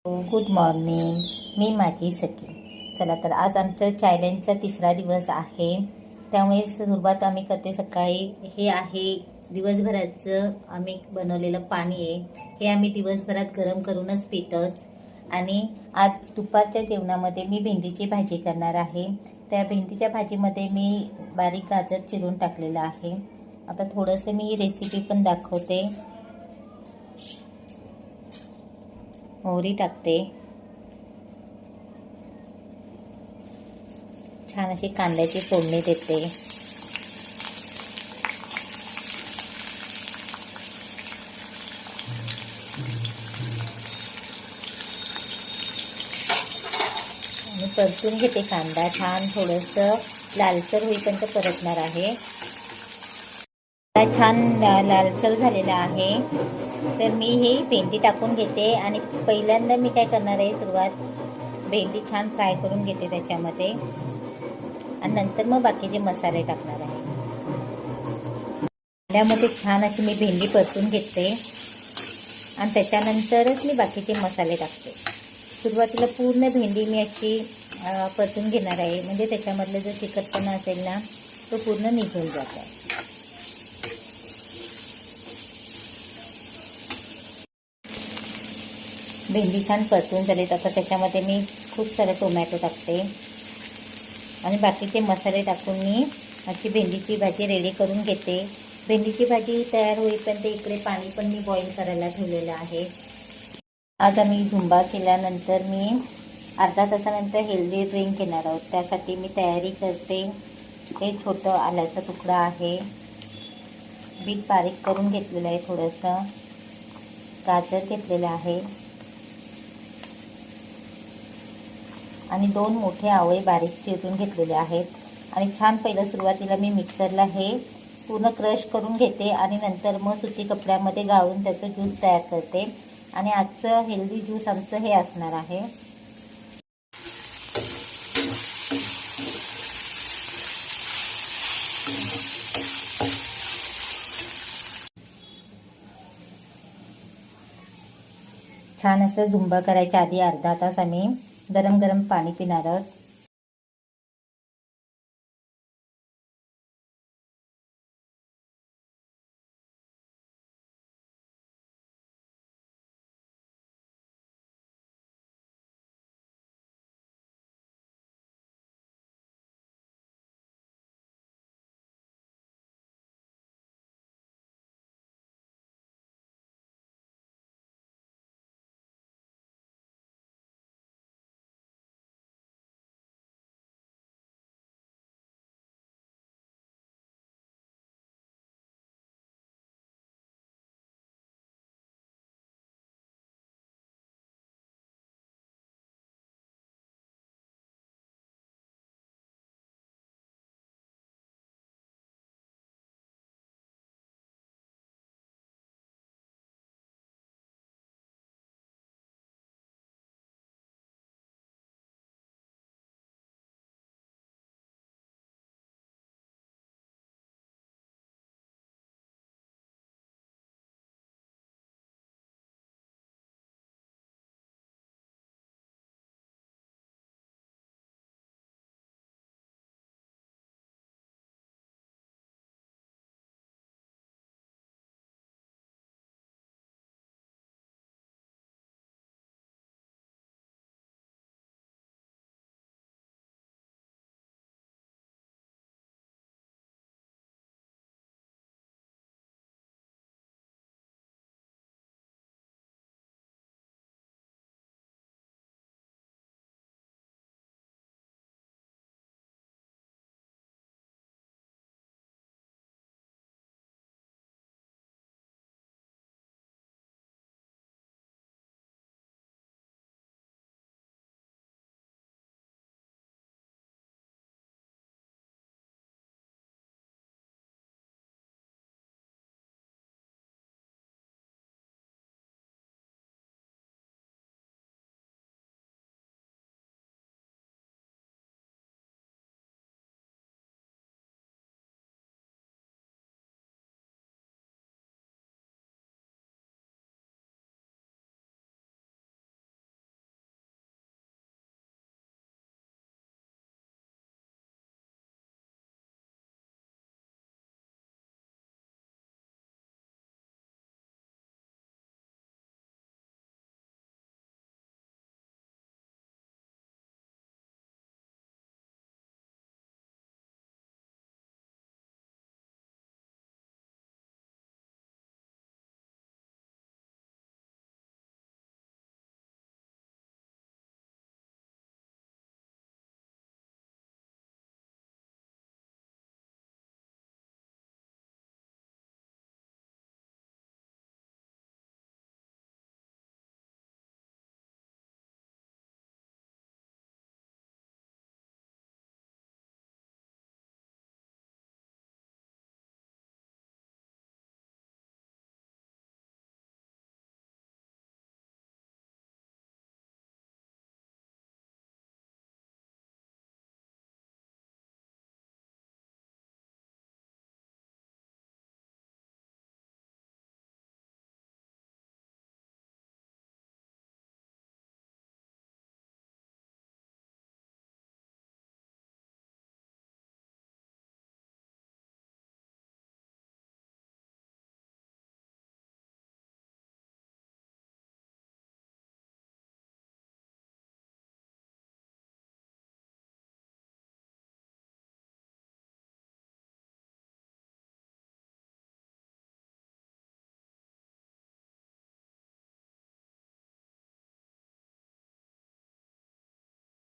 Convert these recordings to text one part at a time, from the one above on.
Good morning. मी माझी सखी. चला तर आज आमचं चॅलेंजचा तिसरा दिवस आहे. त्यामुळे सुरुवात आम्ही करते सकाळी. हे आहे दिवसभराचं आम्ही बनवलेलं पाणी आहे. हे आम्ही दिवसभरात गरम करूनच पितो. आणि आज दुपारच्या जेवणामध्ये मी भेंडीची भाजी करणार आहे. त्या भेंडीच्या भाजीमध्ये मी बारीक गाजर चिरून टाकलेलं आहे. आता थोडंसं मी ही रेसिपी पण दाखवते. मोहरी टाकते. छान अशी कांद्याची फोडणी देते. आणि परतून घेते कांदा. छान थोडंसं लालसर होईपर्यंत परतणार आहे. छान लालसर झालेला आहे. तर मी ही भेंडी टाकून घेते. आणि पहिल्यांदा मी काय करणार आहे, सुरुवात भेंडी छान फ्राय करून घेते त्याच्यामध्ये. आणि नंतर मग बाकीचे मसाले टाकणार आहे. त्यामध्ये छान अशी मी भेंडी परतून घेते आणि त्याच्यानंतरच मी बाकीचे मसाले टाकते. सुरुवातीला पूर्ण भेंडी मी अशी परतून घेणार आहे, म्हणजे त्याच्यामधलं जो चिकटपणा असेल ना तो पूर्ण निघून जातो. भेंडी छान परतून झाली. आता त्याच्यामध्ये मी खूप सारे टोमॅटो टाकते आणि बाकीचे मसाले टाकून मी अशी भेंडीची भाजी रेडी करून घेते. भेंडीची भाजी तयार होईपर्यंत इकडे पाणी पण मी बॉईल करायला ठेवलेलं आहे. आज आम्ही झुंबा केल्यानंतर मी अर्धा तासानंतर हेल्दी ड्रिंक घेणार आहोत. त्यासाठी मी तयारी करते. हे छोटं आल्याचा तुकडा आहे. बीट बारीक करून घेतलेलं आहे. थोडंसं गाजर घेतलेलं आहे आणि 2 मोठे आवळे बारीक चिरून घेतलेले आहेत. आणि छान पहिलं सुरुवातीला मी मिक्सरला हे पूर्ण क्रश करून घेते आणि नंतर मग सुती कपड्यामध्ये गाळून त्याचं ज्यूस तयार करते. आणि आजचं हेल्दी ज्यूस आमचं हे असणार आहे. छान असं झुंबा करायच्या आधी अर्धा तास आम्ही गरम गरम पाणी पिणार आहोत.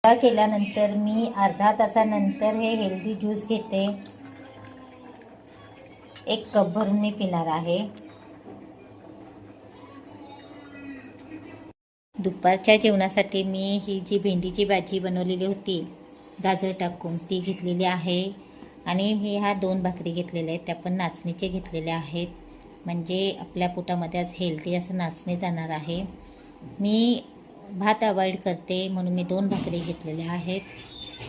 केल्यानंतर मी अर्धा तासानंतर हे हेल्दी ज्यूस घेते. 1 कप भरून मी पिणार आहे. दुपारच्या जेवणासाठी मी ही जी भेंडीची भाजी बनवलेली होती गाजर टाकून ती घेतलेली आहे. आणि मी ह्या 2 भाकरी घेतलेल्या आहेत, त्या पण नाचणीचे घेतलेल्या आहेत. म्हणजे आपल्या पोटामध्ये आज हेल्दी असं नाचणी जाणार आहे. मी भात अवॉइड करते म्हणून मी 2 भाकरी घेतलेल्या आहेत.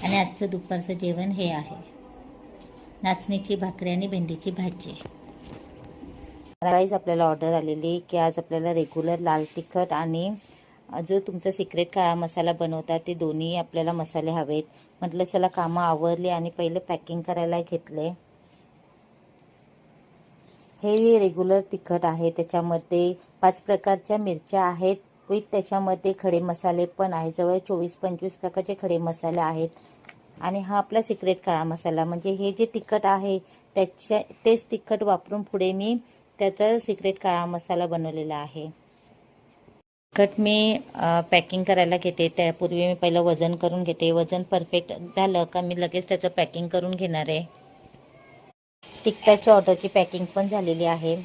आणि आजचं दुपारचं जेवण हे आहे, नाचणीची भाकरी आणि भेंडीची भाजी. गाईज आपल्याला ऑर्डर आलेली की आज आपल्याला रेग्युलर लाल तिखट आणि जो तुमचा सिक्रेट काळा मसाला बनवता ते दोन्ही आपल्याला मसाले हवेत. म्हटलं चला कामं आवरली आणि पहिले पॅकिंग करायला घेतले. हे रेग्युलर तिखट आहे, त्याच्यामध्ये 5 प्रकारच्या मिरच्या आहेत विथ त्याच्यामध्ये खडे मसाले पण आहेत. जवळ 24-25 प्रकारचे खडे मसाले आहेत. आणि हा आपला सिक्रेट काळा मसाला, म्हणजे हे जे तिखट आहे तेच तिखट वापरून पुढे मी त्याचा सिक्रेट काळा मसाला बनवलेला आहे. तिखट मी पॅकिंग करायला घेते, त्यापूर्वी मी पहिलं वजन करून घेते. वजन परफेक्ट झालं का मी लगेच त्याचं पॅकिंग करून घेणार आहे. तिखटाच्या ऑर्डरची पॅकिंग पण झालेली आहे.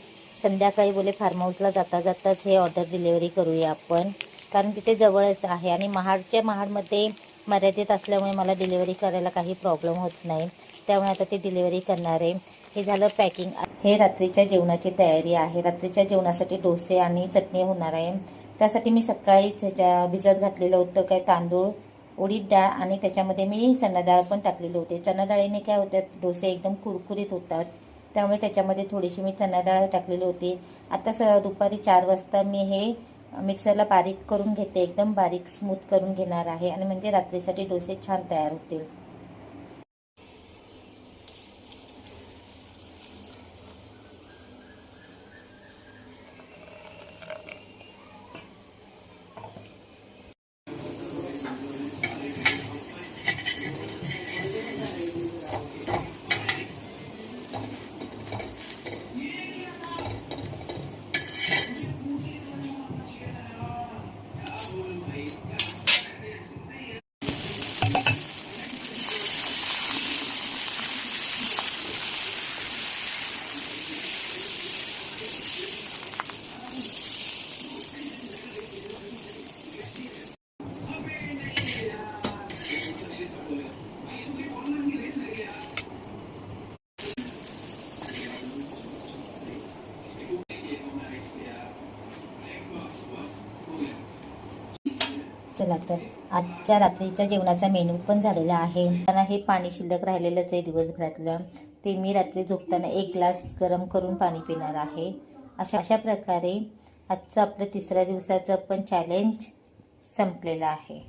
संध्याकाळी बोले फार्म हाऊसला जाताच हे ऑर्डर डिलेवरी करूया आपण, कारण तिथे जवळच आहे आणि महाडमध्ये मर्यादित असल्यामुळे मला डिलेवरी करायला काही प्रॉब्लेम होत नाही. त्यामुळे आता ते डिलेवरी करणार आहे. हे झालं पॅकिंग. हे रात्रीच्या जेवणाची तयारी आहे. रात्रीच्या जेवणासाठी डोसे आणि चटणी होणार आहे. त्यासाठी मी सकाळीच भिजत घातलेलं होतं काय तांदूळ, उडीद डाळ आणि त्याच्यामध्ये मी चणा डाळ पण टाकलेली होते. चणा डाळीने काय होतात, डोसे एकदम कुरकुरीत होतात. त्यामुळे त्याच्यामध्ये थोडीशी मी चणा डाळ टाकलेली होती. आता दुपारी 4 वाजता मी हे मिक्सरला बारीक करून घेते, एकदम बारीक स्मूथ करून घेणार आहे. आणि म्हणजे रात्रीसाठी डोसे छान तयार होतील. चला तर आजच्या रात्रीच्या जेवणाचा मेनू पण झालेला आहे. कारण हे पाणी शिल्लक राहिलेलंच आहे दिवसभरातलं, ते मी रात्री झोपताना 1 ग्लास गरम करून पाणी पिणार आहे. अशा प्रकारे आजचं आपलं 3ऱ्या दिवसाचं पण चॅलेंज संपलेलं आहे.